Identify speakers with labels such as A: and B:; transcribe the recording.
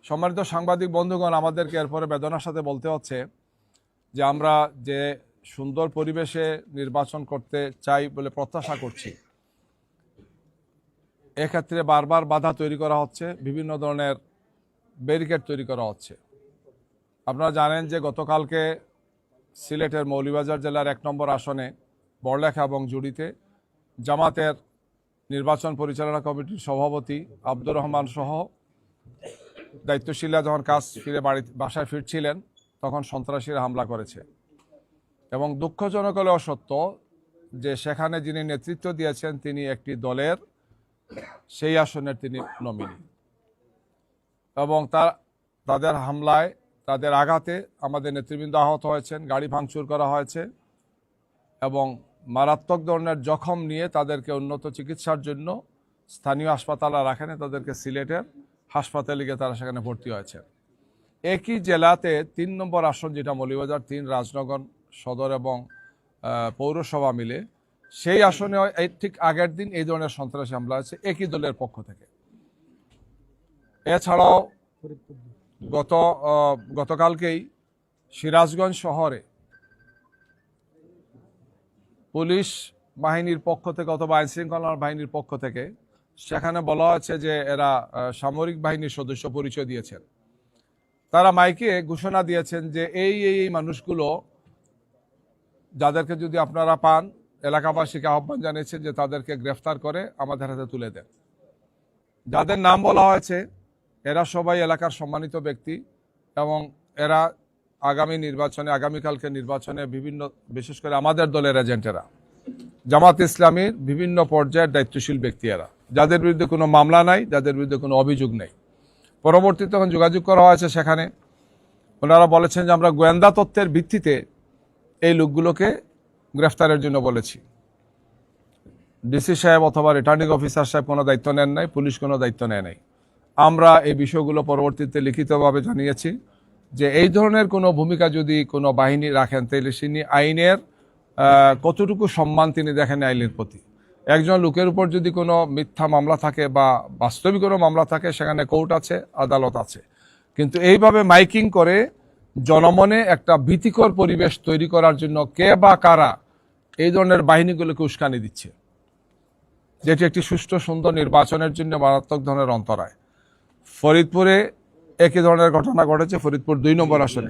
A: সম্মানিত সাংবাদিক বন্ধুগণ, আমাদেরকে এরপরে বেদনার সাথে বলতে হচ্ছে যে আমরা যে সুন্দর পরিবেশে নির্বাচন করতে চাই বলে প্রত্যাশা করছি, এক্ষেত্রে বারবার বাধা তৈরি করা হচ্ছে, বিভিন্ন ধরনের ব্যারিকেড তৈরি করা হচ্ছে। আপনারা জানেন যে গতকালকে সিলেটের মৌলভীবাজার জেলার 1 নম্বর আসনে বড়লেখা এবং জুড়িতে জামাতের নির্বাচন পরিচালনা কমিটির সভাপতি আব্দুর রহমান সহ দায়িত্বশীলরা যখন কাজ ফিরে বাসায় ফিরছিলেন তখন সন্ত্রাসীরা হামলা করেছে। এবং দুঃখজনক হলেও সত্য যে সেখানে যিনি নেতৃত্ব দিয়েছেন তিনি একটি দলের সেই আসনের তিনি নমিনি, এবং তাদের হামলায়, তাদের আঘাতে আমাদের নেতৃবৃন্দ আহত হয়েছেন, গাড়ি ভাঙচুর করা হয়েছে এবং মারাত্মক ধরনের জখম নিয়ে তাদেরকে উন্নত চিকিৎসার জন্য স্থানীয় হাসপাতালে রাখেন, তাদেরকে সিলেটের হাসপাতালে গিয়ে তারা সেখানে ভর্তি হয়েছে। একই জেলাতে 3 নম্বর আসন, যেটা মৌলভীবাজার 3 রাজনগর সদর এবং পৌরসভা মিলে, সেই আসনে ঠিক আগের দিন এই ধরনের সন্ত্রাসী হামলা হয়েছে একই দলের পক্ষ থেকে। এছাড়াও গতকালকেই সিরাজগঞ্জ শহরে পুলিশ বাহিনীর পক্ষ থেকে অথবা আইনশৃঙ্খলা বাহিনীর পক্ষ থেকে সেখানে বলা হয়েছে যে এরা সামরিক বাহিনীর সদস্য পরিচয় দিয়েছেন। তারা মাইকে ঘোষণা দিয়েছেন যে এই মানুষগুলো যাদেরকে যদি আপনারা পান, এলাকাবাসীকে আহ্বান জানিয়েছেন যে তাদেরকে গ্রেফতার করে আমাদের হাতে তুলে দেন। যাদের নাম বলা হয়েছে এরা সবাই এলাকার সম্মানিত ব্যক্তি এবং এরা আগামীকালকে নির্বাচনে বিভিন্ন, বিশেষ করে আমাদের দলের এজেন্টেরা, জামাত ইসলামীর বিভিন্ন পর্যায়ের দায়িত্বশীল ব্যক্তি এরা, যাদের বিরুদ্ধে কোনো মামলা নাই, যাদের বিরুদ্ধে কোনো অভিযোগ নেই। পরবর্তীতে যখন যোগাযোগ করা হয়েছে সেখানে ওনারা বলেছেন যে আমরা গোয়েন্দা তথ্যের ভিত্তিতে এই লোকগুলোকে গ্রেফতারের জন্য বলেছি। ডিসি সাহেব অথবা রিটার্নিং অফিসার সাহেব কোনো দায়িত্ব নেন নাই, পুলিশ কোনো দায়িত্ব নেয় নাই। আমরা এই বিষয়গুলো পরবর্তীতে লিখিতভাবে জানিয়েছি যে এই ধরনের কোনো ভূমিকা যদি কোনো বাহিনী রাখেন তাহলে তিনি আইনের কতটুকু সম্মান তিনি দেখেন আইনের প্রতি। একজন লোকের উপর যদি কোনো মিথ্যা মামলা থাকে বা বাস্তবিক কোনো মামলা থাকে, সেখানে কোর্ট আছে, আদালত আছে, কিন্তু এইভাবে মাইকিং করে জনমনে একটা ভীতিকর পরিবেশ তৈরি করার জন্য কে বা কারা এই ধরনের বাহিনীগুলোকে উস্কানি দিচ্ছে, যেটি একটি সুষ্ঠু সুন্দর নির্বাচনের জন্য মারাত্মক ধরনের অন্তরায়। ফরিদপুরে একই ধরনের ঘটনা ঘটেছে, ফরিদপুর 2 নম্বর আসনে।